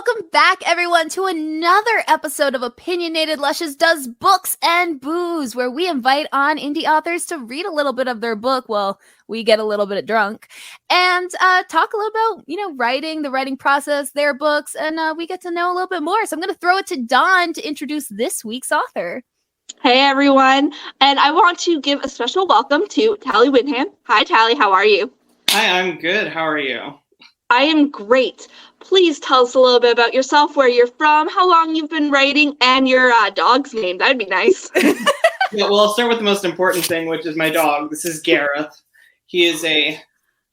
welcome back, everyone, to another episode of Opinionated Lushes Does Books and Booze, where we invite on indie authors to read a little bit of their book while we get a little bit drunk and talk a little about, writing, the writing process, their books, and we get to know a little bit more. So I'm going to throw it to Dawn to introduce this week's author. Hey, everyone. And I want to give a special welcome to Talli Wyndham. Hi, Talli. How are you? Hi, I'm good. How are you? I am great. Please tell us a little bit about yourself, where you're from, how long you've been writing, and your dog's name. That'd be nice. Yeah, well, I'll start with the most important thing, which is my dog. This is Gareth. He is a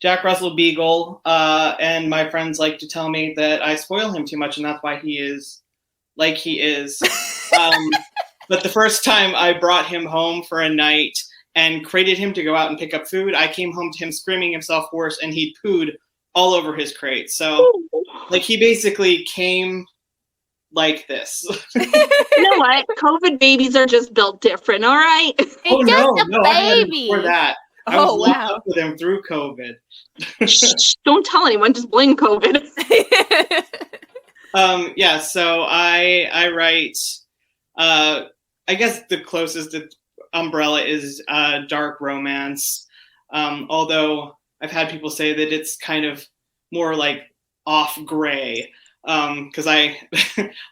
Jack Russell Beagle, and my friends like to tell me that I spoil him too much, and that's why he is like he is. But the first time I brought him home for a night and crated him to go out and pick up food, I came home to him screaming himself hoarse, and he'd pooed all over his crate. So, he basically came like this. You know what? COVID babies are just built different, all right? Oh, no, I had him before that. I was locked up with him through COVID. Shh, don't tell anyone, just blame COVID. So I write, I guess the closest umbrella is dark romance, although I've had people say that it's kind of more like off gray, because I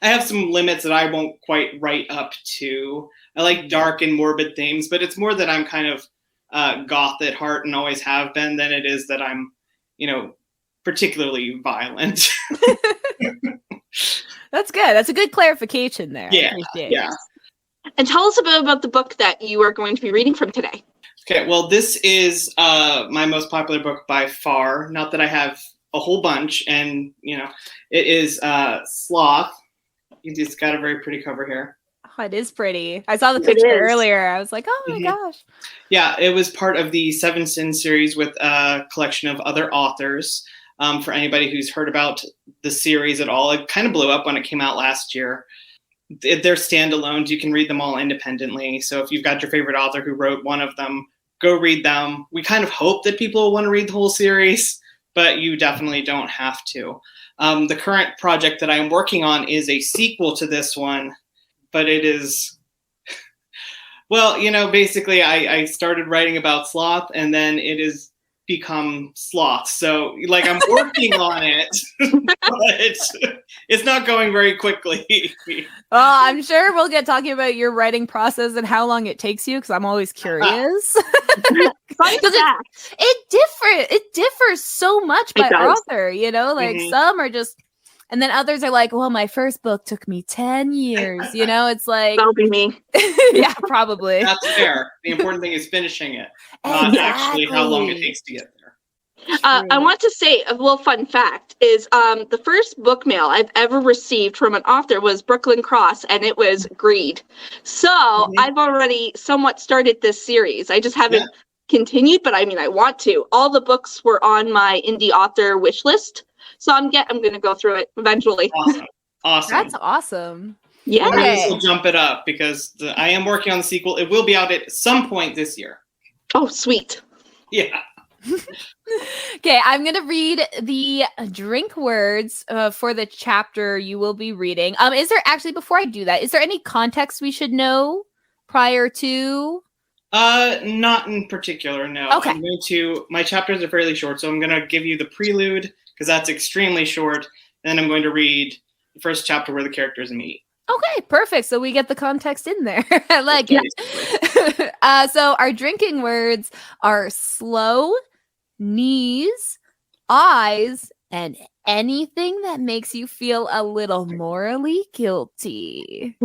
I have some limits that I won't quite write up to. I like dark and morbid themes, but it's more that I'm kind of goth at heart and always have been than it is that I'm, particularly violent. That's good. That's a good clarification there. Yeah. And tell us a bit about the book that you are going to be reading from today. Okay, well, this is my most popular book by far. Not that I have a whole bunch, and, it is Sloth. It's got a very pretty cover here. Oh, it is pretty. I saw the picture earlier. I was like, oh my gosh. Yeah, it was part of the Seven Sins series with a collection of other authors. For anybody who's heard about the series at all, it kind of blew up when it came out last year. They're standalones. You can read them all independently. So if you've got your favorite author who wrote one of them, go read them. We kind of hope that people will want to read the whole series, but you definitely don't have to. The current project that I'm working on is a sequel to this one, but it is, basically I started writing about Sloth, and then it has become Sloth. So I'm working on it, but it's not going very quickly. I'm sure we'll get talking about your writing process and how long it takes you, because I'm always curious. It differs so much by author, some are just, and then others are like, well, my first book took me 10 years, it's like, that'll be me. Yeah, probably. That's fair. The important thing is finishing it, not actually how long it takes to get there. I want to say a little fun fact is the first book mail I've ever received from an author was Brooklyn Cross, and it was Greed. So I've already somewhat started this series. I just haven't continued, but I want to. All the books were on my indie author wish list, so I'm going to go through it eventually. Awesome. That's awesome. Yeah. This will jump it up because I am working on the sequel. It will be out at some point this year. Oh, sweet. Yeah. Okay, I'm going to read the drink words for the chapter you will be reading. Before I do that, is there any context we should know prior to? Not in particular, no. Okay. My chapters are fairly short, so I'm going to give you the prelude, because that's extremely short, and then I'm going to read the first chapter where the characters meet. Okay, perfect. So we get the context in there. I like it. So our drinking words are slow, knees, eyes, and anything that makes you feel a little morally guilty.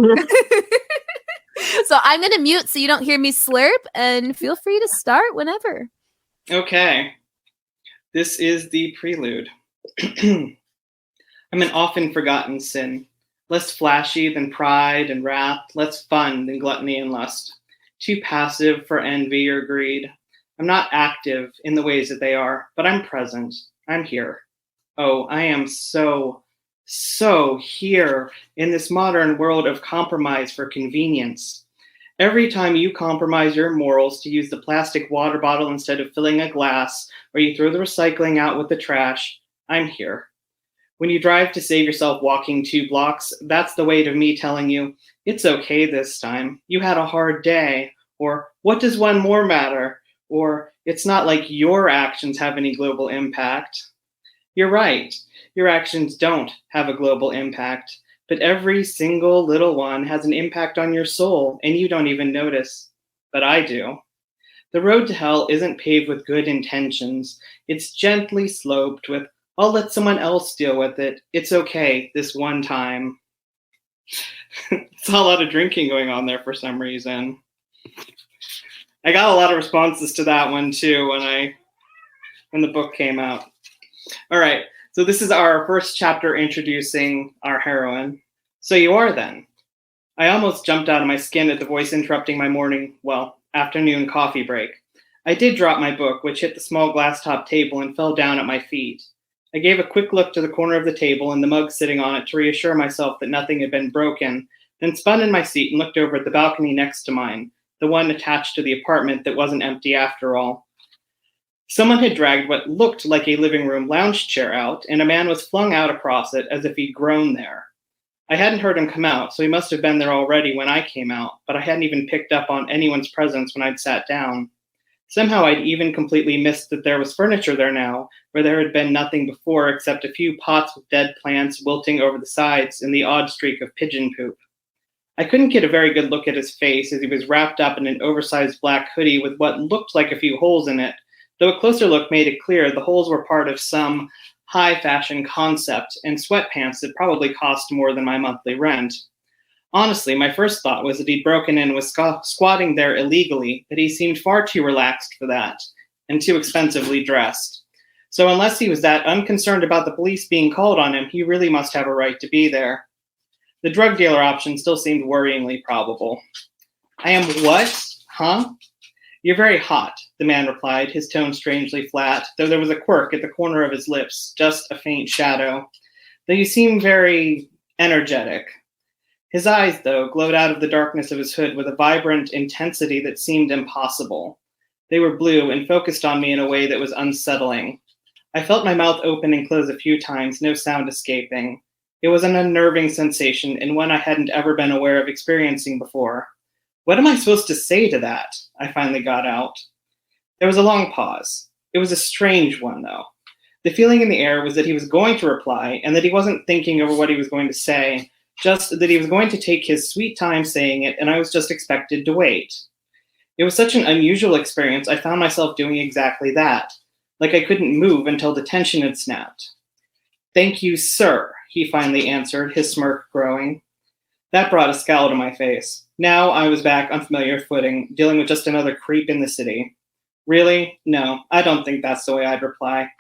So I'm going to mute so you don't hear me slurp, and feel free to start whenever. Okay. This is the prelude. I'm an often forgotten sin. Less flashy than pride and wrath, less fun than gluttony and lust. Too passive for envy or greed. I'm not active in the ways that they are, but I'm present. I'm here. Oh, I am so here in this modern world of compromise for convenience. Every time you compromise your morals to use the plastic water bottle instead of filling a glass, or you throw the recycling out with the trash, I'm here. When you drive to save yourself walking 2 blocks, that's the weight of me telling you, it's okay this time. You had a hard day. Or, what does one more matter? Or, it's not like your actions have any global impact. You're right. Your actions don't have a global impact. But every single little one has an impact on your soul, and you don't even notice. But I do. The road to hell isn't paved with good intentions. It's gently sloped with, I'll let someone else deal with it. It's okay, this one time. It's a lot of drinking going on there for some reason. I got a lot of responses to that one too when the book came out. All right, so this is our first chapter introducing our heroine. So you are then. I almost jumped out of my skin at the voice interrupting my afternoon coffee break. I did drop my book, which hit the small glass-top table and fell down at my feet. I gave a quick look to the corner of the table and the mug sitting on it to reassure myself that nothing had been broken, then spun in my seat and looked over at the balcony next to mine, the one attached to the apartment that wasn't empty after all. Someone had dragged what looked like a living room lounge chair out, and a man was flung out across it as if he'd grown there. I hadn't heard him come out, so he must have been there already when I came out, but I hadn't even picked up on anyone's presence when I'd sat down. Somehow I'd even completely missed that there was furniture there now, where there had been nothing before except a few pots with dead plants wilting over the sides and the odd streak of pigeon poop. I couldn't get a very good look at his face as he was wrapped up in an oversized black hoodie with what looked like a few holes in it, though a closer look made it clear the holes were part of some high-fashion concept and sweatpants that probably cost more than my monthly rent. Honestly, my first thought was that he'd broken in and was squatting there illegally, but he seemed far too relaxed for that, and too expensively dressed. So unless he was that unconcerned about the police being called on him, he really must have a right to be there. The drug dealer option still seemed worryingly probable. I am what? Huh? You're very hot, the man replied, his tone strangely flat, though there was a quirk at the corner of his lips, just a faint shadow. Though you seem very energetic. His eyes, though, glowed out of the darkness of his hood with a vibrant intensity that seemed impossible. They were blue and focused on me in a way that was unsettling. I felt my mouth open and close a few times, no sound escaping. It was an unnerving sensation and one I hadn't ever been aware of experiencing before. What am I supposed to say to that? I finally got out. There was a long pause. It was a strange one, though. The feeling in the air was that he was going to reply and that he wasn't thinking over what he was going to say, just that he was going to take his sweet time saying it, and I was just expected to wait. It was such an unusual experience, I found myself doing exactly that, like I couldn't move until the tension had snapped. Thank you, sir, he finally answered, his smirk growing. That brought a scowl to my face. Now I was back on familiar footing, dealing with just another creep in the city. Really? No, I don't think that's the way I'd reply.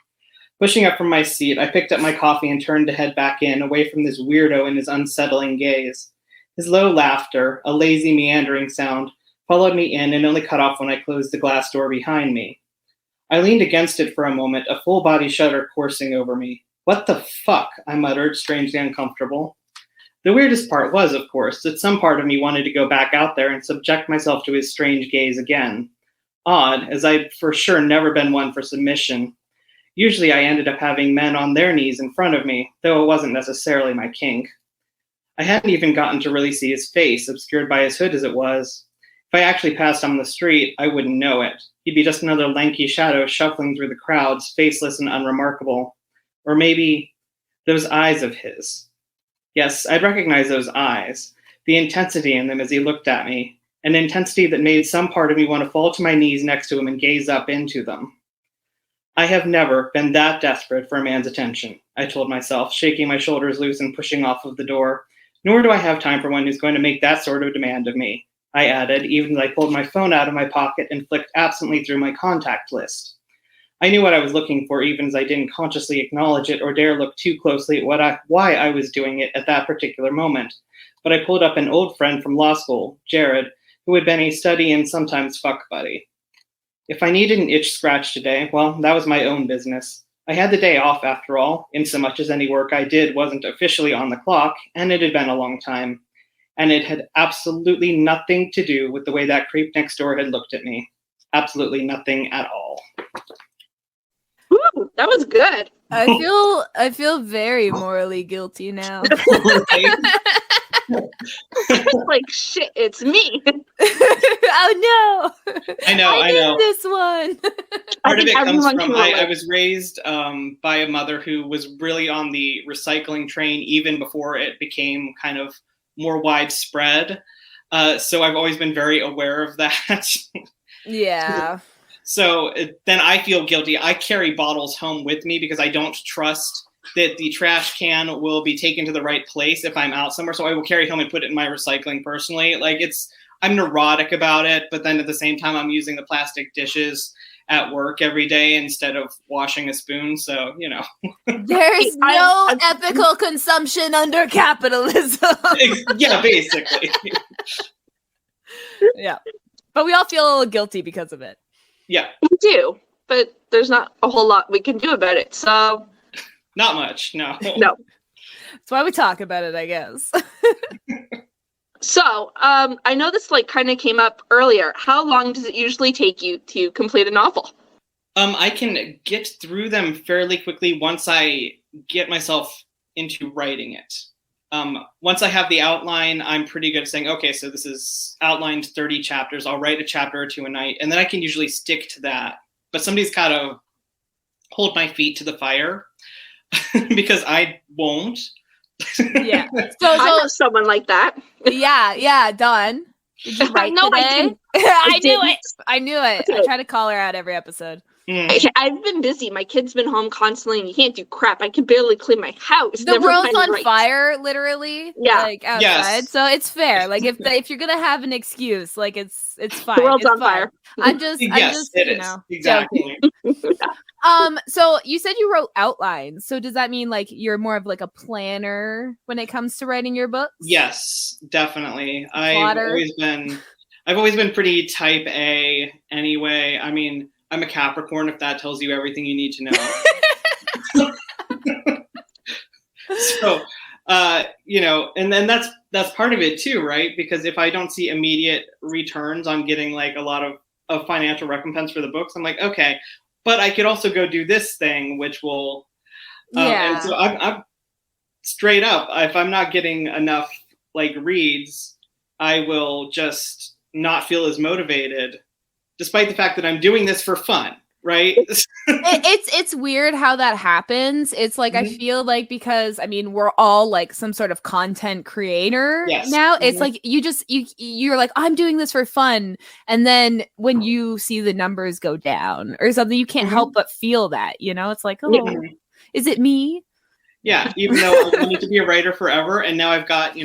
Pushing up from my seat, I picked up my coffee and turned to head back in, away from this weirdo and his unsettling gaze. His low laughter, a lazy, meandering sound, followed me in and only cut off when I closed the glass door behind me. I leaned against it for a moment, a full-body shudder coursing over me. What the fuck? I muttered, strangely uncomfortable. The weirdest part was, of course, that some part of me wanted to go back out there and subject myself to his strange gaze again. Odd, as I'd for sure never been one for submission. Usually I ended up having men on their knees in front of me, though it wasn't necessarily my kink. I hadn't even gotten to really see his face, obscured by his hood as it was. If I actually passed him on the street, I wouldn't know it. He'd be just another lanky shadow shuffling through the crowds, faceless and unremarkable. Or maybe those eyes of his. Yes, I'd recognize those eyes, the intensity in them as he looked at me, an intensity that made some part of me want to fall to my knees next to him and gaze up into them. I have never been that desperate for a man's attention, I told myself, shaking my shoulders loose and pushing off of the door. Nor do I have time for one who's going to make that sort of demand of me, I added, even as I pulled my phone out of my pocket and flicked absently through my contact list. I knew what I was looking for, even as I didn't consciously acknowledge it or dare look too closely at why I was doing it at that particular moment. But I pulled up an old friend from law school, Jared, who had been a study and sometimes fuck buddy. If I needed an itch scratched today, well, that was my own business. I had the day off, after all, insomuch as any work I did wasn't officially on the clock, and it had been a long time. And it had absolutely nothing to do with the way that creep next door had looked at me. Absolutely nothing at all. Ooh, that was good. I feel very morally guilty now. Like, shit, it's me. Oh no! I know. I did this one. Part of it comes from I was raised by a mother who was really on the recycling train even before it became kind of more widespread. So I've always been very aware of that. Yeah. So then I feel guilty. I carry bottles home with me because I don't trust that the trash can will be taken to the right place if I'm out somewhere. So I will carry it home and put it in my recycling personally. Like I'm neurotic about it, but then at the same time, I'm using the plastic dishes at work every day instead of washing a spoon. So, There's no ethical consumption under capitalism. Yeah, basically. Yeah. But we all feel a little guilty because of it. Yeah. We do, but there's not a whole lot we can do about it. So not much, no. No. That's why we talk about it, I guess. So, I know this kind of came up earlier. How long does it usually take you to complete a novel? I can get through them fairly quickly once I get myself into writing it. Once I have the outline, I'm pretty good at saying, okay, so this is outlined 30 chapters. I'll write a chapter or two a night, and then I can usually stick to that. But somebody's got to hold my feet to the fire because I won't. Yeah. So I know someone like that. Yeah, Dawn. Did you write No, today? I knew it. I try to call her out every episode. I've been busy. My kid's been home constantly, and you can't do crap. I can barely clean my house. The world's on fire, literally. Yeah, outside. Yes. So it's fair. If you're gonna have an excuse, it's fine. The world's it's on fire. I'm just it is. Exactly. So you said you wrote outlines. So does that mean you're more of a planner when it comes to writing your books? Yes, definitely. I've always been pretty type A anyway. I mean, I'm a Capricorn, if that tells you everything you need to know. So, and then that's part of it too, right? Because if I don't see immediate returns on getting a lot of financial recompense for the books, I'm like, okay, but I could also go do this thing, which will, and so I'm straight up, if I'm not getting enough reads, I will just not feel as motivated, despite the fact that I'm doing this for fun, right? It's weird how that happens. It's I feel because we're all some sort of content creator now. It's you're I'm doing this for fun, and then when you see the numbers go down or something, you can't help but feel that. It's is it me? Yeah, even though I wanted to be a writer forever, and now I've got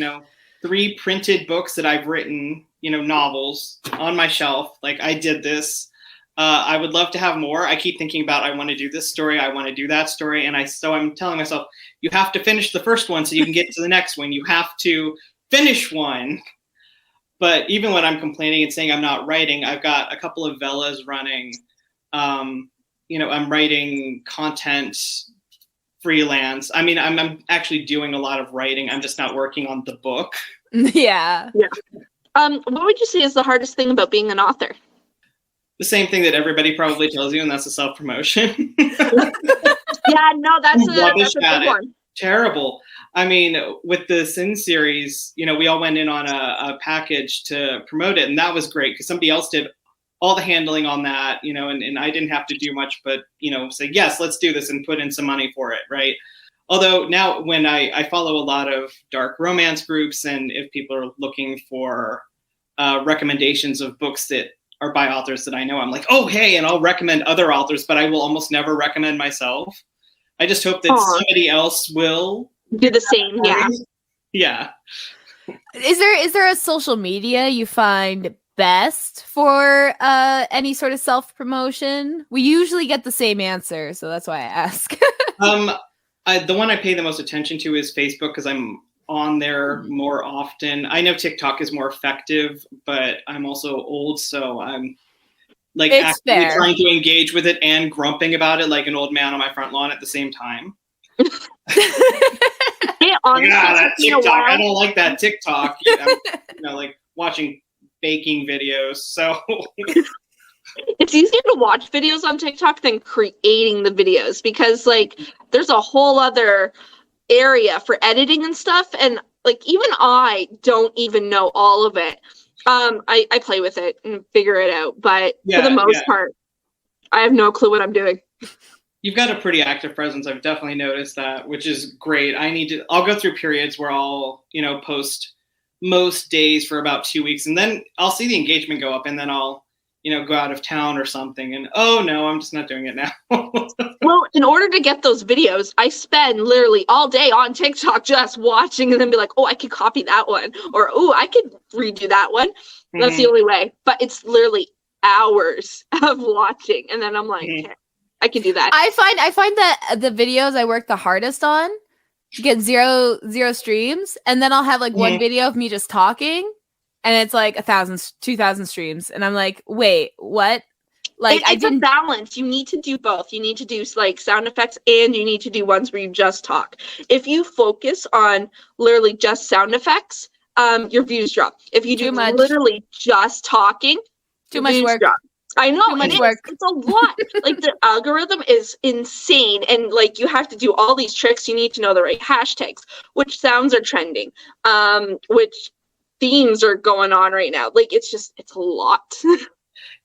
3 printed books that I've written, novels on my shelf. I did this. I would love to have more. I keep thinking about, I want to do this story. I want to do that story. And I'm telling myself, you have to finish the first one so you can get to the next one. You have to finish one. But even when I'm complaining and saying I'm not writing, I've got a couple of Velas running. I'm writing content freelance. I'm actually doing a lot of writing. I'm just not working on the book. Yeah. What would you say is the hardest thing about being an author? The same thing that everybody probably tells you, and that's the self-promotion. Yeah, no, that's a big one. Terrible. With the Sin series, we all went in on a package to promote it, and that was great because somebody else did all the handling on that, and I didn't have to do much but, say, yes, let's do this and put in some money for it, right? Although now when I follow a lot of dark romance groups, and if people are looking for recommendations of books that are by authors that I know, I'm like, oh, hey, and I'll recommend other authors, but I will almost never recommend myself. I just hope that somebody else will do the same. Yeah. Is there a social media you find best for any sort of self-promotion? We usually get the same answer, so that's why I ask. The one I pay the most attention to is Facebook because I'm on there more often. I know TikTok is more effective, but I'm also old, so I'm actively trying to engage with it and grumping about it like an old man on my front lawn at the same time. That TikTok. I don't like that TikTok. Watching baking videos. So It's easier to watch videos on TikTok than creating the videos because like there's a whole other area for editing and stuff, and like even I don't even know all of it. I play with it and figure it out, but for the most part, I have no clue what I'm doing. You've got a pretty active presence. I've definitely noticed that, which is great. I'll go through periods where I'll, post most days for about 2 weeks, and then I'll see the engagement go up, and then I'll, go out of town or something, and oh no, I'm just not doing it now. Well, in order to get those videos, I spend literally all day on TikTok just watching and then be like, oh, I could copy that one, or oh, I could redo that one. That's the only way. But it's literally hours of watching, and then I'm like, okay, I can do that. I find that the videos I work the hardest on get zero streams, and then I'll have like one video of me just talking, and it's like 1,000, 2,000 streams, and I'm like, wait, what? Like it's a balance. You need to do both. You need to do like sound effects, and you need to do ones where you just talk. If you focus on literally just sound effects, your views drop. If you do literally just talking, too much work. Drop. I know, much work. It's a lot. Like the algorithm is insane, and like you have to do all these tricks. You need to know the right hashtags, which sounds are trending, which themes are going on right now. Like it's a lot.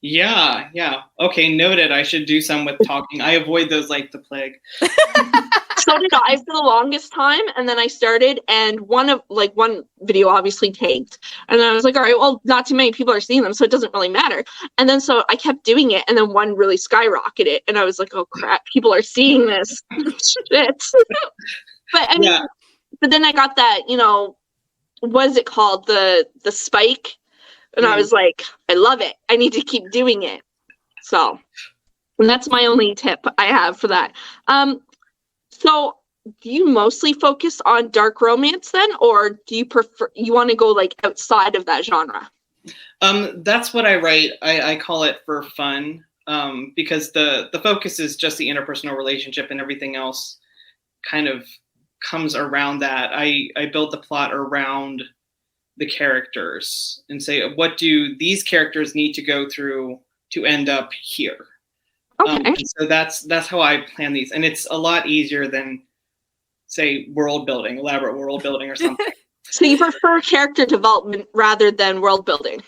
Yeah. Okay, noted. I should do some with talking. I avoid those like the plague. So did I for the longest time, and then I started, and one video obviously tanked, and then I was like, all right, well, not too many people are seeing them, so it doesn't really matter. And then so I kept doing it, and then one really skyrocketed, and I was like, oh crap, people are seeing this. Shit. But I mean, but then I got that, what is it called, the spike, and I was like, I love it. I need to keep doing it. So, and that's my only tip I have for that. So do you mostly focus on dark romance then, or do you want to go like outside of that genre? That's what I write. I call it for fun, because the focus is just the interpersonal relationship, and everything else kind of comes around that. I build the plot around the characters and say, what do these characters need to go through to end up here? Okay. So that's how I plan these, and it's a lot easier than, say, elaborate world building or something. So you prefer character development rather than world building?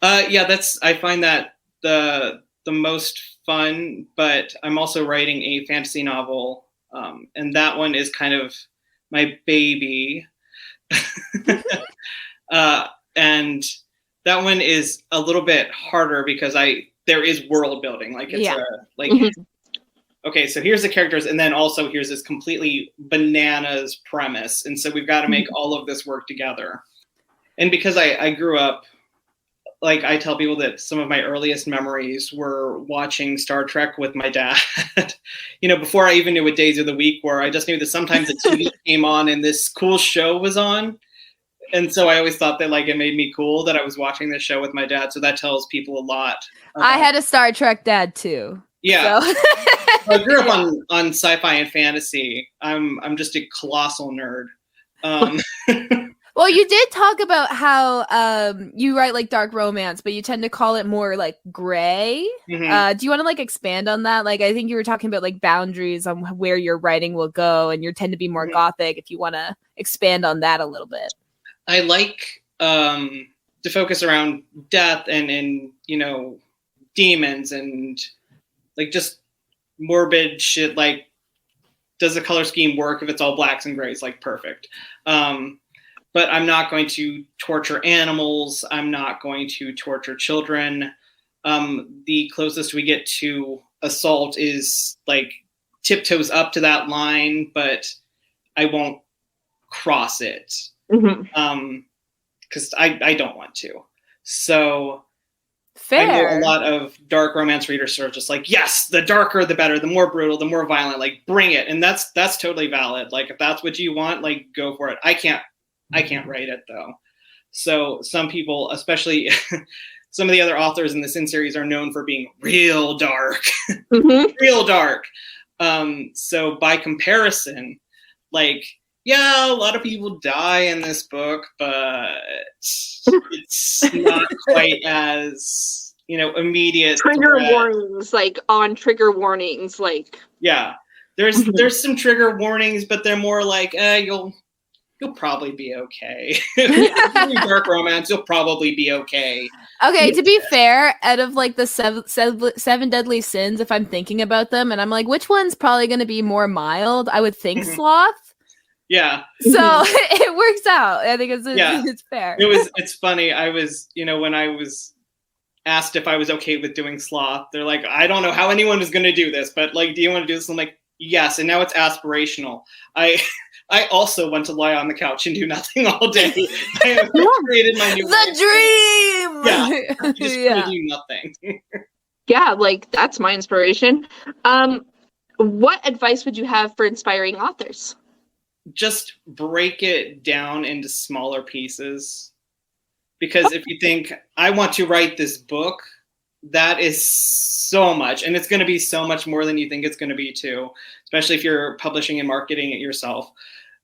I find that the most fun. But I'm also writing a fantasy novel, and that one is kind of my baby. And that one is a little bit harder because there is world building. Like it's okay, so here's the characters, and then also here's this completely bananas premise. And so we've got to make all of this work together. And because I grew up, like I tell people that some of my earliest memories were watching Star Trek with my dad, before I even knew what days of the week were. I just knew that sometimes the TV came on and this cool show was on. And so I always thought that like it made me cool that I was watching this show with my dad. So that tells people a lot. I had a Star Trek dad too. Yeah. So. I grew up on sci-fi and fantasy. I'm just a colossal nerd. Well, you did talk about how you write like dark romance, but you tend to call it more like gray. Mm-hmm. Do you want to like expand on that? Like, I think you were talking about like boundaries on where your writing will go, and you tend to be more gothic. If you want to expand on that a little bit. I like to focus around death and demons and like just morbid shit. Like, does the color scheme work if it's all blacks and grays? Like, perfect. But I'm not going to torture animals. I'm not going to torture children. The closest we get to assault is like tiptoes up to that line, but I won't cross it. Because I don't want to. So fair. I know a lot of dark romance readers are just like, yes, the darker the better, the more brutal, the more violent, like bring it. And that's totally valid. Like if that's what you want, like go for it. I can't write it though. So some people, especially some of the other authors in the Sin series, are known for being real dark. Real dark. So by comparison, like, yeah, a lot of people die in this book, but it's not quite as immediate trigger threat. warnings, like on trigger warnings, like yeah. There's some trigger warnings, but they're more like, you'll probably be okay. Dark romance, you'll probably be okay. Okay, to be fair, out of like the seven deadly sins, if I'm thinking about them, and I'm like, which one's probably going to be more mild? I would think sloth. Yeah. So it works out. I think it's fair. It's funny. I was, when I was asked if I was okay with doing sloth, they're like, I don't know how anyone is going to do this, but like, do you want to do this? I'm like, yes. And now it's aspirational. I also want to lie on the couch and do nothing all day. I have created my new dream. Yeah, I'm just going to do nothing. Yeah, like that's my inspiration. What advice would you have for inspiring authors? Just break it down into smaller pieces. Because if you think, I want to write this book, that is so much. And it's going to be so much more than you think it's going to be too, especially if you're publishing and marketing it yourself.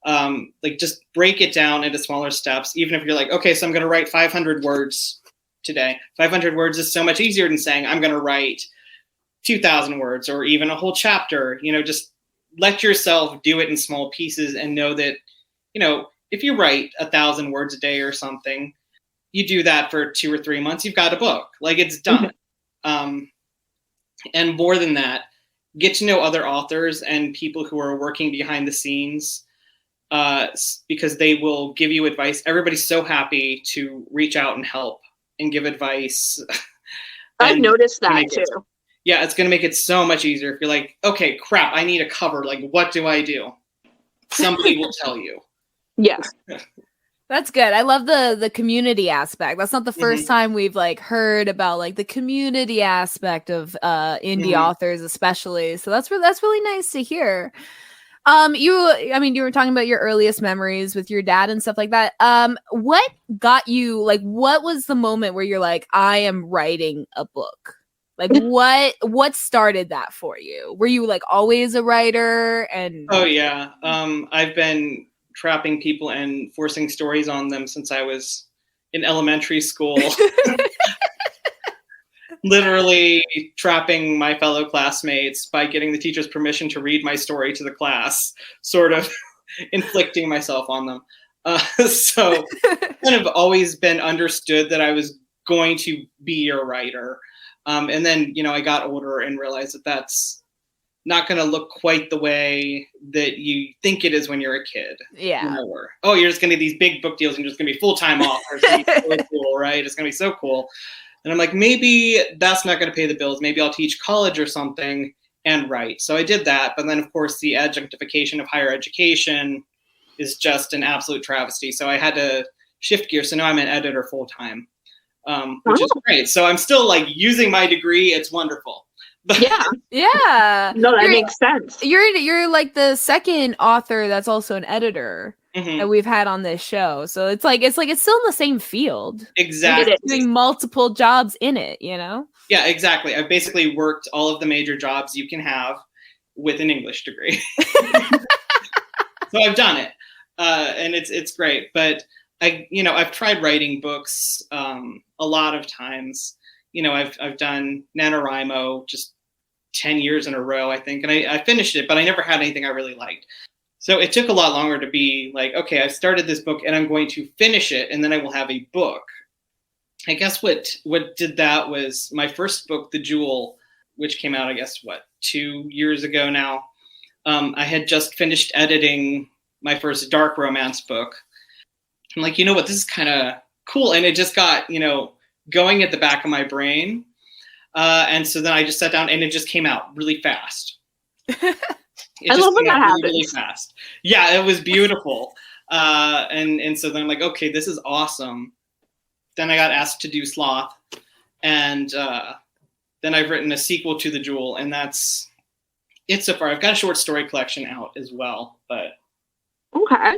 Like just break it down into smaller steps. Even if you're like, okay, so I'm going to write 500 words today. 500 words is so much easier than saying I'm going to write 2,000 words or even a whole chapter. Just let yourself do it in small pieces and know that, if you write 1,000 words a day or something, you do that for 2 or 3 months, you've got a book. Like it's done. And more than that, get to know other authors and people who are working behind the scenes, because they will give you advice. Everybody's so happy to reach out and help and give advice. I've noticed that too. It's going to make it so much easier. If you're like, okay, crap, I need a cover. Like, what do I do? Somebody will tell you. Yeah. That's good. I love the community aspect. That's not the first time we've like heard about like the community aspect of indie authors, especially. So that's really nice to hear. You were talking about your earliest memories with your dad and stuff like that. What got you, like, what was the moment where you're like, I am writing a book? Like what started that for you? Were you like always a writer? And oh yeah, I've been trapping people and forcing stories on them since I was in elementary school. Literally trapping my fellow classmates by getting the teacher's permission to read my story to the class, sort of inflicting myself on them. So kind of always been understood that I was going to be a writer. And then, I got older and realized that that's not going to look quite the way that you think it is when you're a kid. Yeah. You're just going to these big book deals and you're just going to be full-time authors. It's going to be so cool, right? It's going to be so cool. And I'm like, maybe that's not going to pay the bills. Maybe I'll teach college or something and write. So I did that. But then, of course, the adjunctification of higher education is just an absolute travesty. So I had to shift gears. So now I'm an editor full-time, which is great. So I'm still like using my degree. It's wonderful. Yeah. No, that makes sense. You're like the second author that's also an editor that we've had on this show. So it's still in the same field. Exactly. Doing multiple jobs in it, Yeah, exactly. I've basically worked all of the major jobs you can have with an English degree. So I've done it. And it's great. But I've tried writing books a lot of times. I've done NaNoWriMo just 10 years in a row, I think. And I finished it, but I never had anything I really liked. So it took a lot longer to be like, okay, I've started this book and I'm going to finish it and then I will have a book. I guess what did that was my first book, The Jewel, which came out, 2 years ago now. I had just finished editing my first dark romance book. I'm like, what, this is kind of cool. And it just got, going at the back of my brain. And so then I just sat down and it just came out really fast. I love when that happens. Really fast. Yeah, it was beautiful. And so then I'm like, okay, this is awesome. Then I got asked to do Sloth. And then I've written a sequel to The Jewel. And that's it so far. I've got a short story collection out as well. But okay.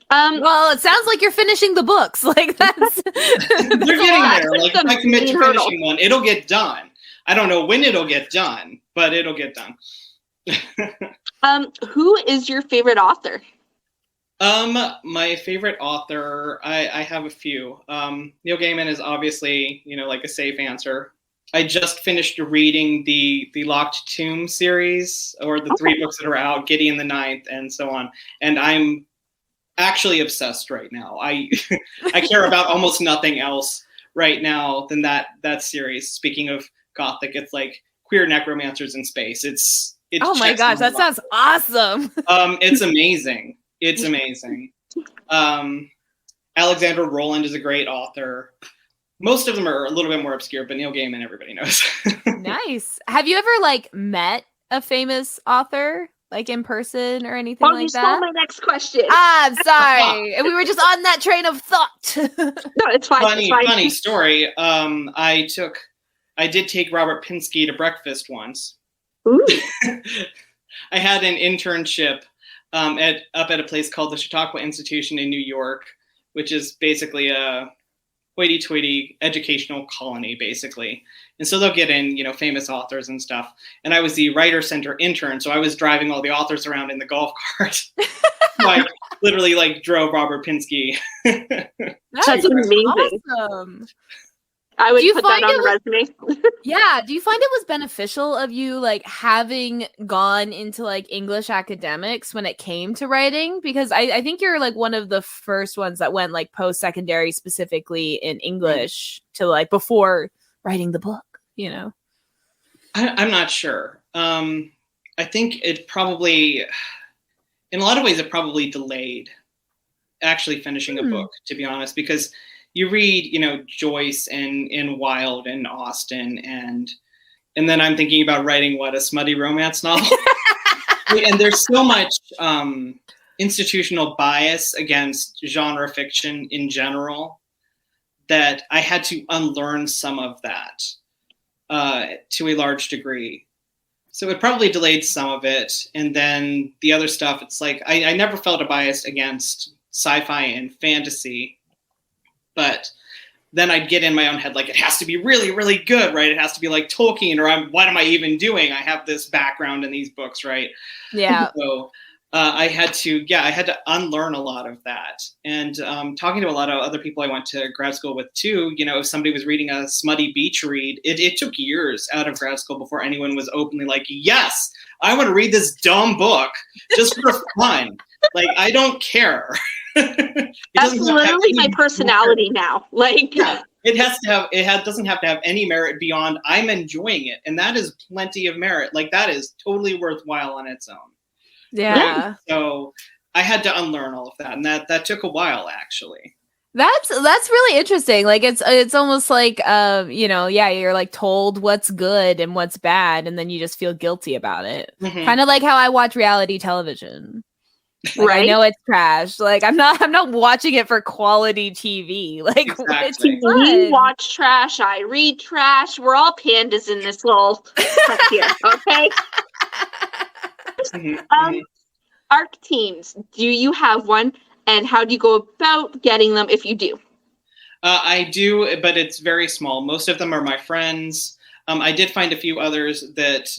Well, it sounds like you're finishing the books. Like that's they're getting there. Like if I commit to finishing one, it'll get done. I don't know when it'll get done, but it'll get done. Who is your favorite author? My favorite author, I have a few. Neil Gaiman is obviously, like a safe answer. I just finished reading the Locked Tomb series, or the 3 books that are out, Gideon the Ninth, and so on. And I'm actually obsessed right now. I care about almost nothing else right now than that series. Speaking of Gothic, it's like queer necromancers in space. It's oh my gosh, that sounds awesome. It's amazing. It's amazing. Alexandra Rowland is a great author. Most of them are a little bit more obscure, but Neil Gaiman, everybody knows. Nice. Have you ever like met a famous author, like in person or anything like that? Oh, you stole my next question. I'm sorry. We were just on that train of thought. No, it's fine. Funny story. I did take Robert Pinsky to breakfast once. Ooh. I had an internship up at a place called the Chautauqua Institution in New York, which is basically a hoity-toity educational colony, basically. And so they'll get in, famous authors and stuff. And I was the writer center intern, so I was driving all the authors around in the golf cart. So I literally drove Robert Pinsky. That's amazing. Awesome. I would put that on the resume. Yeah. Do you find it was beneficial of you having gone into English academics when it came to writing? Because I think you're one of the first ones that went post-secondary specifically in English to before writing the book, I'm not sure. I think it probably, in a lot of ways, it probably delayed actually finishing a book, to be honest, because you read, Joyce and Wilde and Austen, and then I'm thinking about writing a smutty romance novel. And there's so much institutional bias against genre fiction in general that I had to unlearn some of that to a large degree. So it probably delayed some of it. And then the other stuff, it's I never felt a bias against sci-fi and fantasy. But then I'd get in my own head, it has to be really, really good, right? It has to be like Tolkien, or what am I even doing? I have this background in these books, right? Yeah. So I had to unlearn a lot of that. And talking to a lot of other people I went to grad school with too, if somebody was reading a smutty beach read, it took years out of grad school before anyone was openly yes, I want to read this dumb book just for fun. I don't care. That's literally my personality now. Yeah, it doesn't have to have any merit beyond I'm enjoying it, and that is plenty of merit. That is totally worthwhile on its own. Yeah. So I had to unlearn all of that, and that took a while actually. That's really interesting. It's almost you're told what's good and what's bad, and then you just feel guilty about it. Mm-hmm. Kind of like how I watch reality television. Right? I know it's trash. I'm not watching it for quality TV. Exactly. We watch trash. I read trash. We're all pandas in this little here. Okay. ARC teams. Do you have one? And how do you go about getting them if you do? I do, but it's very small. Most of them are my friends. I did find a few others that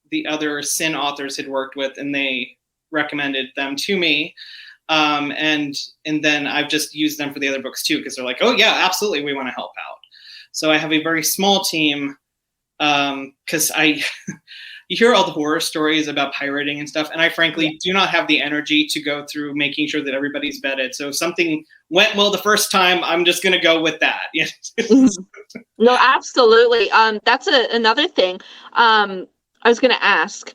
the other Sin authors had worked with, and they recommended them to me. And then I've just used them for the other books too, because they're oh yeah, absolutely, we want to help out. So I have a very small team, because you hear all the horror stories about pirating and stuff, and I frankly do not have the energy to go through making sure that everybody's vetted. So if something went well the first time, I'm just going to go with that. No, absolutely. That's another thing. I was going to ask,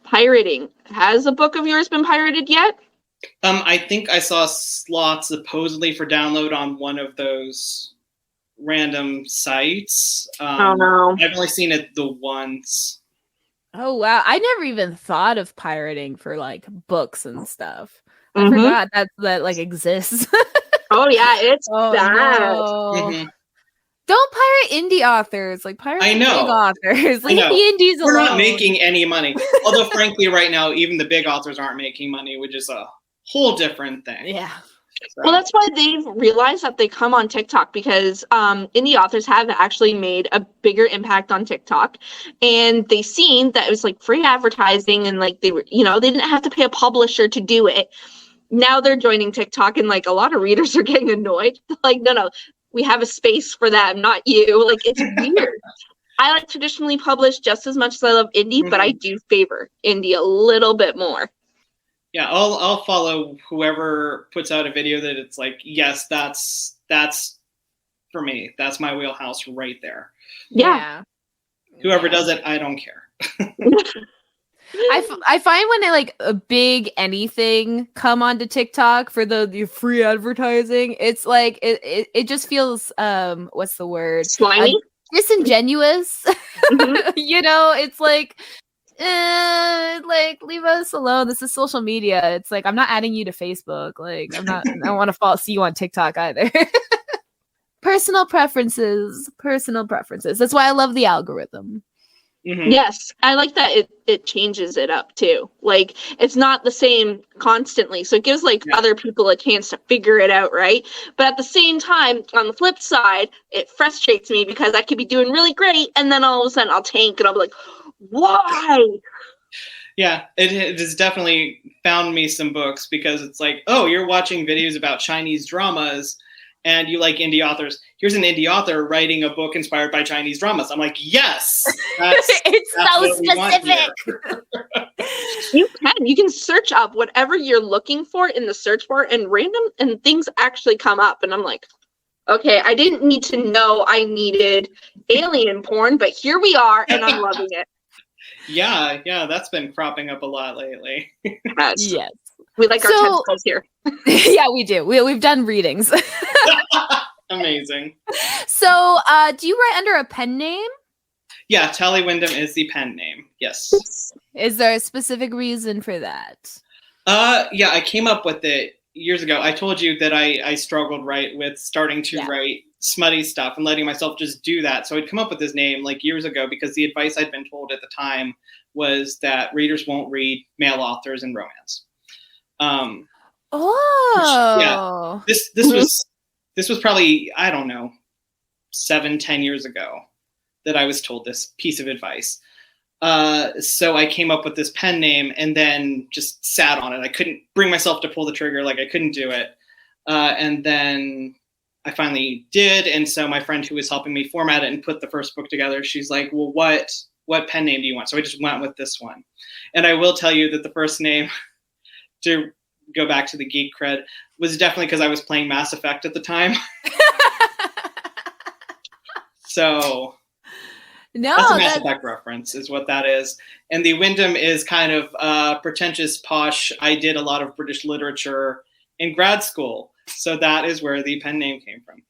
pirating. Has a book of yours been pirated yet? I think I saw Sloth supposedly for download on one of those random sites. Oh no. I've only seen it the once. Oh wow. I never even thought of pirating for books and stuff. I forgot that exists. Oh yeah, it's bad. No. Mm-hmm. Don't pirate indie authors. Pirate big authors. Leave the indies alone. We're not making any money. Although, frankly, right now, even the big authors aren't making money, which is a whole different thing. Yeah. So. Well, that's why they've realized that they come on TikTok, because indie authors have actually made a bigger impact on TikTok, and they've seen that it was free advertising, and they were, they didn't have to pay a publisher to do it. Now they're joining TikTok, and a lot of readers are getting annoyed. No, we have a space for them, not you. It's weird. I like traditionally published just as much as I love indie, but I do favor indie a little bit more. Yeah, I'll follow whoever puts out a video that it's like, yes, that's for me. That's my wheelhouse right there. Yeah. Whoever does it, I don't care. I find when like a big anything come onto TikTok for the free advertising, it's like it just feels what's the word? Slimy? Disingenuous. Mm-hmm. You know, it's like leave us alone. This is social media. It's like I'm not adding you to Facebook. Like I don't want to see you on TikTok either. Personal preferences. That's why I love the algorithm. Mm-hmm. Yes, I like that it changes it up too. Like it's not the same constantly, so it gives other people a chance to figure it out, right? But at the same time, on the flip side, it frustrates me because I could be doing really great, and then all of a sudden I'll tank, and I'll be like, "Why?" Yeah, it has definitely found me some books because it's like, oh, you're watching videos about Chinese dramas. And you like indie authors. Here's an indie author writing a book inspired by Chinese dramas. I'm like, yes, it's so specific. You can search up whatever you're looking for in the search bar, and random and things actually come up. And I'm like, okay, I didn't need to know I needed alien porn, but here we are, and I'm loving it. Yeah, that's been cropping up a lot lately. Yes. We like our tentacles here. Yeah, we do. We've done readings. Amazing. So, do you write under a pen name? Yeah, Talli Wyndham is the pen name. Yes. Is there a specific reason for that? Yeah, I came up with it years ago. I told you that I struggled with starting to write smutty stuff and letting myself just do that. So I'd come up with this name years ago because the advice I'd been told at the time was that readers won't read male authors in romance. This was probably, I don't know, 7-10 years ago that I was told this piece of advice. So I came up with this pen name and then just sat on it. I couldn't bring myself to pull the trigger. I couldn't do it. And then I finally did. And so my friend who was helping me format it and put the first book together, she's like, well, what pen name do you want? So I just went with this one. And I will tell you that the first name, to go back to the geek cred, was definitely because I was playing Mass Effect at the time. So that's a Mass Effect reference is what that is. And the Wyndham is kind of pretentious, posh. I did a lot of British literature in grad school. So that is where the pen name came from.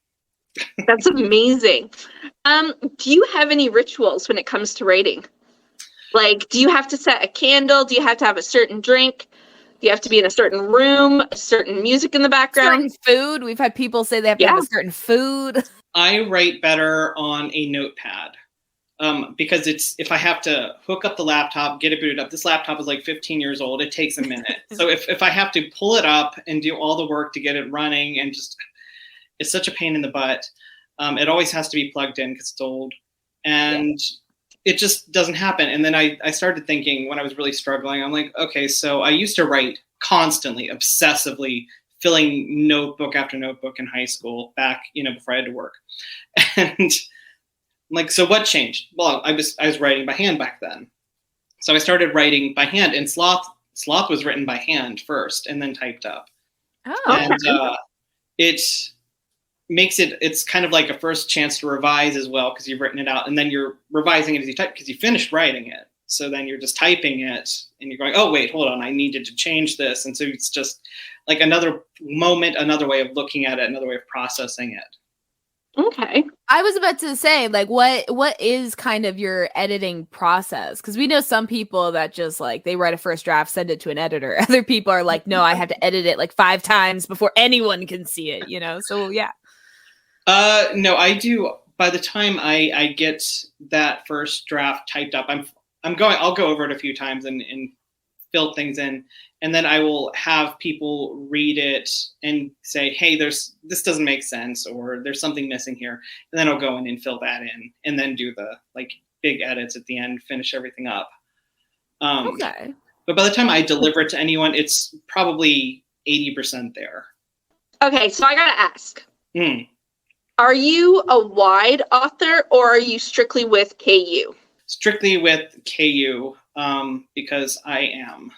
That's amazing. Do you have any rituals when it comes to writing? Do you have to set a candle? Do you have to have a certain drink? Do you have to be in a certain room, a certain music in the background? Certain food. We've had people say they have to have a certain food. I write better on a notepad because if I have to hook up the laptop, get it booted up, this laptop is 15 years old. It takes a minute. So if I have to pull it up and do all the work to get it running and it's such a pain in the butt. It always has to be plugged in because it's old. And it just doesn't happen. And then I started thinking when I was really struggling, I'm like, okay, so I used to write constantly, obsessively, filling notebook after notebook in high school back, before I had to work. And I'm like, so what changed? Well, I was writing by hand back then. So I started writing by hand, and Sloth was written by hand first and then typed up. Oh. And it's kind of like a first chance to revise as well because you've written it out and then you're revising it as you type because you finished writing it. So then you're just typing it and you're going, oh, wait, hold on. I needed to change this. And so it's just another moment, another way of looking at it, another way of processing it. Okay. I was about to say, what is kind of your editing process? Because we know some people that just they write a first draft, send it to an editor. Other people are like, no, I have to edit it 5 times before anyone can see it, So yeah. No, I do. By the time I get that first draft typed up, I'll go over it a few times and fill things in. And then I will have people read it and say, hey, this doesn't make sense, or there's something missing here. And then I'll go in and fill that in and then do the big edits at the end, finish everything up. Okay. But by the time I deliver it to anyone, it's probably 80% there. Okay. So I got to ask. Are you a wide author or are you strictly with KU? Strictly with KU, because I am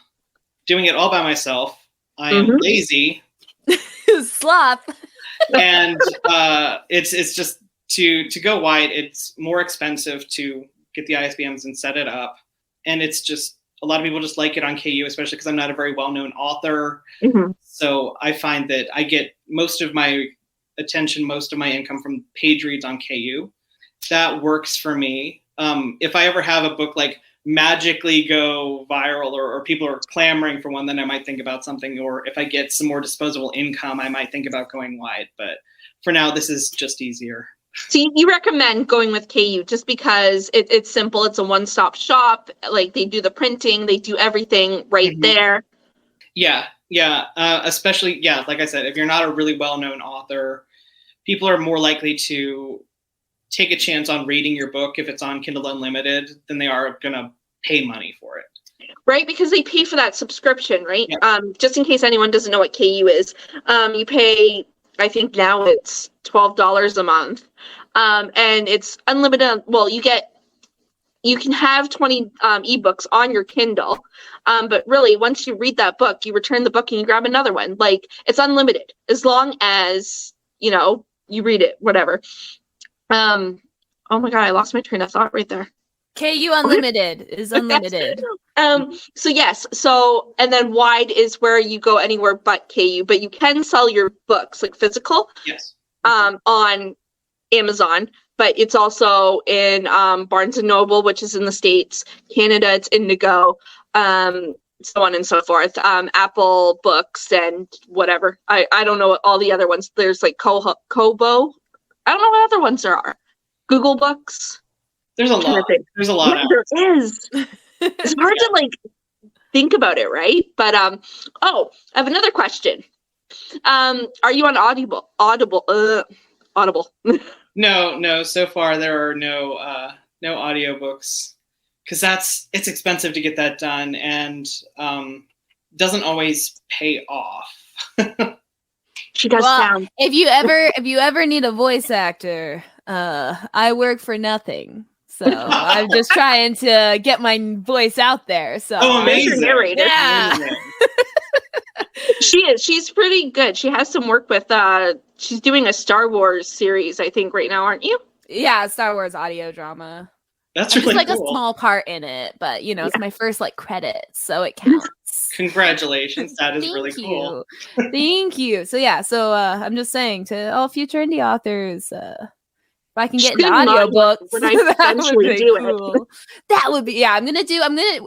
doing it all by myself. I am lazy. Sloth. And it's just to go wide, it's more expensive to get the ISBNs and set it up. And it's just, a lot of people just like it on KU, especially because I'm not a very well-known author. So I find that I get most of my attention, most of my income from page reads on KU. That works for me. If I ever have a book like magically go viral or people are clamoring for one, then I might think about something. Or if I get some more disposable income, I might think about going wide. But for now, this is just easier. So you recommend going with KU just because it's simple. It's a one-stop shop. Like, they do the printing, they do everything right there. Yeah. Especially, like I said, if you're not a really well-known author, people are more likely to take a chance on reading your book if it's on Kindle Unlimited than they are going to pay money for it. Right, because they pay for that subscription, right? Yeah. Just in case anyone doesn't know what KU is, you pay, I think now it's $12 a month, and it's unlimited. Well, you can have 20 ebooks on your Kindle, but really, once you read that book, you return the book and you grab another one. Like, it's unlimited as long as you read it, whatever. Oh my God, I lost my train of thought right there. KU Unlimited is unlimited. So yes. So, and then wide is where you go anywhere but KU, but you can sell your books like physical. Yes. On Amazon, but it's also in Barnes and Noble, which is in the States, Canada, it's Indigo, so on and so forth. Apple Books and whatever. I don't know all the other ones. There's like Kobo. I don't know what other ones there are. Google Books. There's a lot. There's a lot. Yeah, there is. It's hard to like think about it, right? But I have another question. Are you on Audible? Audible. No. So far, there are no audiobooks because it's expensive to get that done and doesn't always pay off. She does sound. If you ever need a voice actor, I work for nothing. So I'm just trying to get my voice out there. So amazing. Narrator. Yeah. Amazing. She is. She's pretty good. She has some work with she's doing a Star Wars series, I think, right now, aren't you? Yeah, Star Wars audio drama. That's really really cool. cool. A small part in it, but it's my first credits, so it counts. Congratulations. That is really cool. Thank you. So I'm just saying to all future indie authors, if I can get into audiobooks, when I eventually do cool. That would be I'm gonna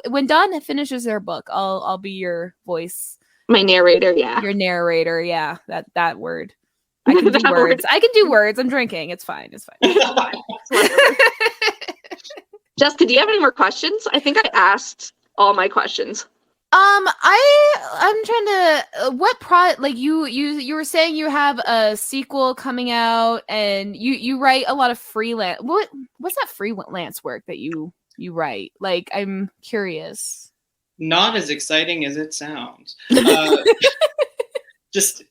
when Dawn finishes her book, I'll be your voice. My narrator, yeah. Your narrator, yeah. That word. I can do words. I can do words. I'm drinking. It's fine. Jessica, do you have any more questions? I think I asked all my questions. I'm trying to like you were saying you have a sequel coming out and you write a lot of freelance. What's that freelance work that you write? Like, I'm curious. Not as exciting as it sounds. Just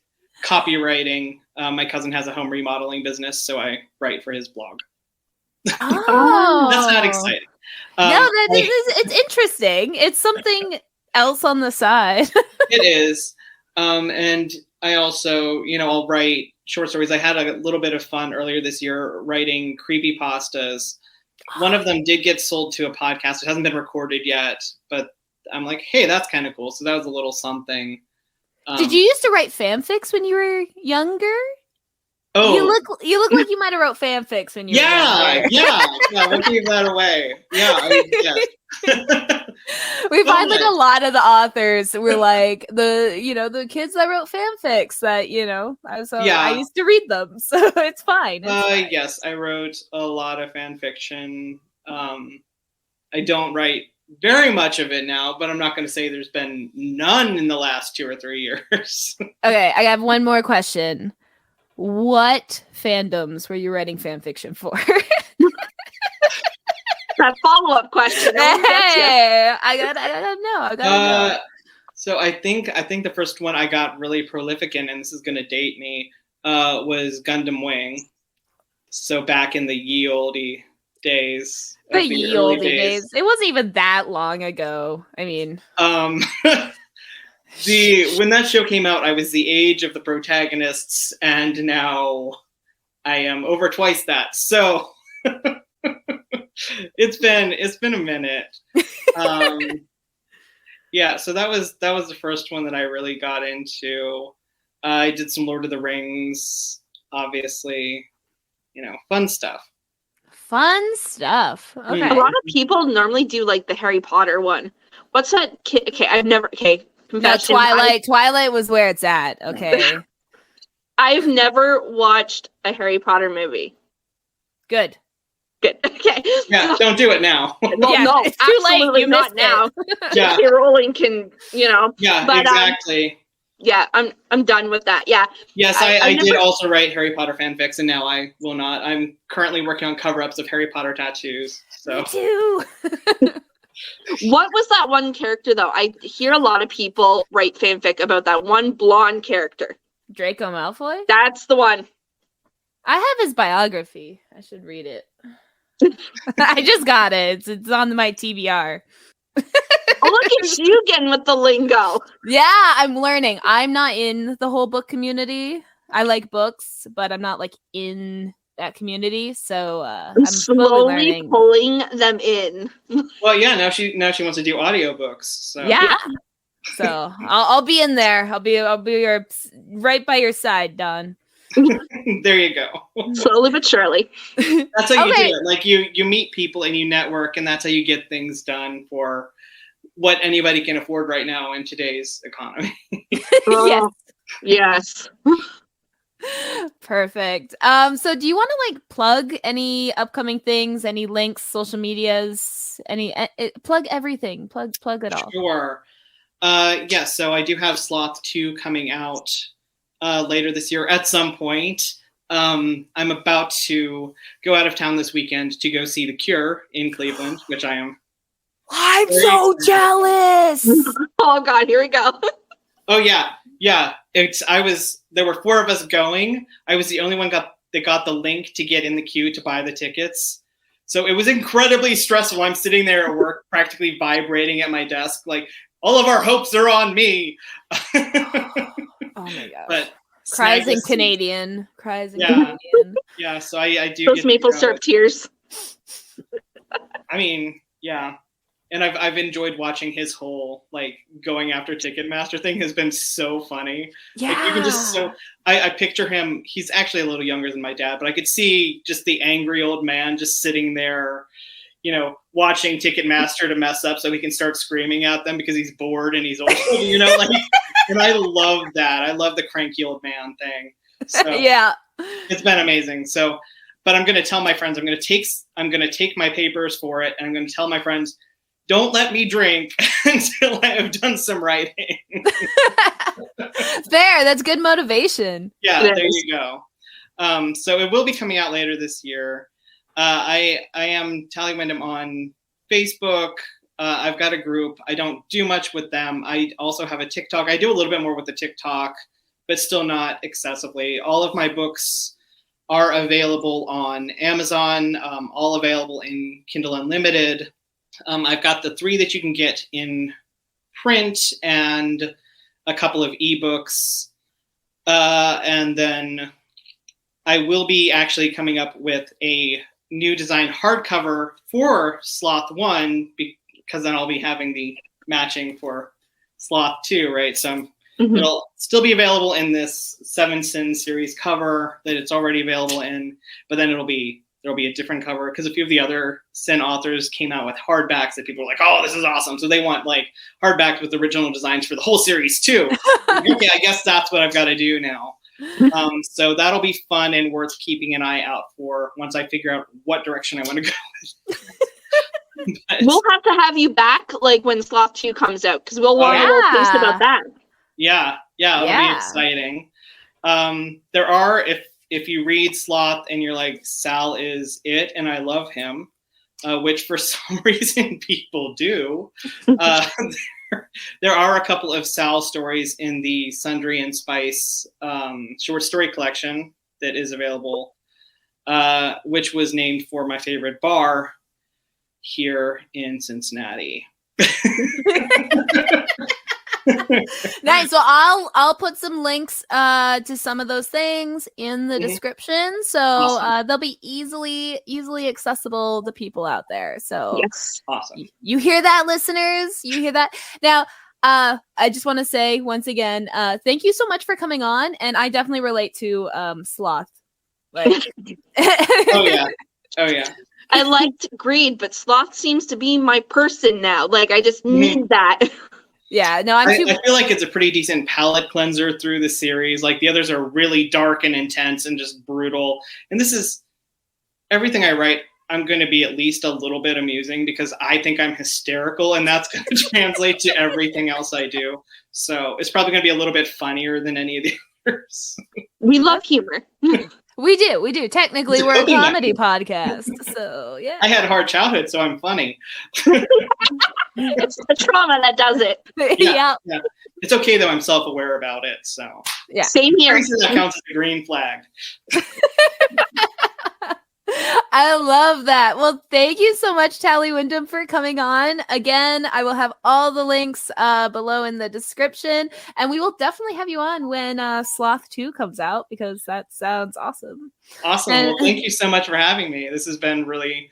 copywriting. My cousin has a home remodeling business, so I write for his blog. Oh, that's not exciting. It's interesting. It's something else on the side. It is. And I also, I'll write short stories. I had a little bit of fun earlier this year writing creepypastas. One of them did get sold to a podcast. It hasn't been recorded yet, but I'm like, hey, that's kind of cool. So that was a little something. Did you used to write fanfics when you were younger? Oh, you look like you might have wrote fanfics when you were younger. Yeah. We'll give that away. Yeah, yes. We find like a lot of the authors were like the kids that wrote fanfics that I used to read them, so it's fine. Yes, I wrote a lot of fan fiction. I don't write very much of it now, but I'm not going to say there's been none in the last 2 or 3 years. Okay, I have one more question. What fandoms were you writing fan fiction for? That follow-up question. Hey, I gotta know. So I think the first one I got really prolific in, and this is going to date me, was Gundam Wing. So back in the ye olde days. The ye olde days. It wasn't even that long ago. I mean, when that show came out, I was the age of the protagonists, and now I am over twice that. So it's been a minute. Yeah, so that was the first one that I really got into. I did some Lord of the Rings, obviously, fun stuff. Fun stuff. Okay. A lot of people normally do like the Harry Potter one. What's that? Okay, I've never. Okay, confession. No, Twilight was where it's at. Okay. I've never watched a Harry Potter movie. Good. Okay. Yeah, don't do it now. Well, Yeah, no, it's too late. absolutely You not missed now. Yeah. J.K. Rowling can, Yeah, but, exactly. Yeah, I'm done with that. Yeah. Yes, I did also write Harry Potter fanfics, and now I will not. I'm currently working on cover-ups of Harry Potter tattoos. So. Me too. What was that one character, though? I hear a lot of people write fanfic about that one blonde character. Draco Malfoy? That's the one. I have his biography. I should read it. I just got it. It's on my TBR. Oh, look at you getting with the lingo. Yeah, I'm learning. I'm not in the whole book community. I like books, but I'm not like in that community. So I'm slowly pulling them in. Well, yeah. Now she wants to do audiobooks. So yeah. So I'll be in there. I'll be right by your side, Dawn. There you go. Slowly but surely. That's how you do it. Like you meet people and you network, and that's how you get things done for what anybody can afford right now in today's economy. Yes. Perfect. So do you want to like plug any upcoming things, any links, social medias, any plug everything, plug it all? Sure. Yeah, so I do have Sloth 2 coming out later this year at some point. I'm about to go out of town this weekend to go see The Cure in Cleveland, which I am. I'm so jealous. Oh God, here we go. Oh yeah. There were 4 of us going. I was the only one that got the link to get in the queue to buy the tickets. So it was incredibly stressful. I'm sitting there at work, practically vibrating at my desk, like all of our hopes are on me. Oh my god! But cries in Canadian. Canadian. Yeah. So I do those maple syrup tears. I mean, yeah. And I've enjoyed watching his whole like going after Ticketmaster thing has been so funny. Yeah. Like, you can just I picture him, he's actually a little younger than my dad, but I could see just the angry old man just sitting there, watching Ticketmaster to mess up so he can start screaming at them because he's bored and he's old, and I love that. I love the cranky old man thing. So yeah. It's been amazing. So, but I'm going to tell my friends, I'm going to take my papers for it, and I'm going to tell my friends, don't let me drink until I have done some writing. Fair. That's good motivation. Yeah, there you go. So it will be coming out later this year. I am Talli Wyndham on Facebook. I've got a group. I don't do much with them. I also have a TikTok. I do a little bit more with the TikTok, but still not excessively. All of my books are available on Amazon, all available in Kindle Unlimited. I've got the 3 that you can get in print and a couple of ebooks. And then I will be actually coming up with a new design hardcover for Sloth 1, because then I'll be having the matching for Sloth 2, right? So it'll still be available in this 7 Sin series cover that it's already available in, but then there'll be a different cover because a few of the other Sin authors came out with hardbacks that people were like, oh, this is awesome. So they want like hardbacks with original designs for the whole series too. Okay, I guess that's what I've got to do now. So that'll be fun and worth keeping an eye out for once I figure out what direction I want to go with. We'll have to have you back like when Sloth 2 comes out because we'll want to know things about that. Yeah, it'll be exciting. There are, if you read Sloth and you're like, Sal is it, and I love him, which for some reason people do, there are a couple of Sal stories in the Sundry and Spice short story collection that is available which was named for my favorite bar here in Cincinnati. Nice. So I'll put some links to some of those things in the description, so Awesome. they'll be easily accessible to people out there. So Yes. Awesome. You hear that, listeners? You hear that? Now, I just want to say once again, thank you so much for coming on, and I definitely relate to Sloth. Like, Oh yeah. I liked greed, but Sloth seems to be my person now. Like, I just need that. Yeah, no, I feel like it's a pretty decent palate cleanser through the series. Like the others are really dark and intense and just brutal. And this is everything I write. I'm going to be at least a little bit amusing because I think I'm hysterical, and that's going to translate to everything else I do. So it's probably going to be a little bit funnier than any of the others. We love humor. We do. Technically, we're a comedy podcast, so yeah. I had a hard childhood, so I'm funny. It's the trauma that does it. Yeah. It's okay though. I'm self-aware about it. So yeah. Same here. That counts as a green flag. I love that. Well, thank you so much, Talli Wyndham, for coming on. Again, I will have all the links below in the description, and we will definitely have you on when Sloth 2 comes out, because that sounds awesome. Awesome. Well, thank you so much for having me. This has been really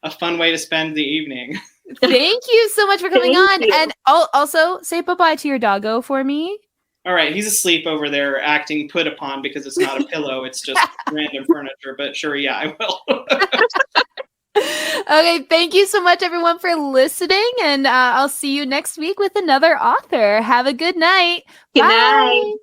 a fun way to spend the evening. Thank you so much for coming on. You. And also say bye-bye to your doggo for me. All right, he's asleep over there acting put upon because it's not a pillow, it's just random furniture. But sure, yeah, I will. Okay, thank you so much, everyone, for listening. And I'll see you next week with another author. Have a good night. Good Bye. night.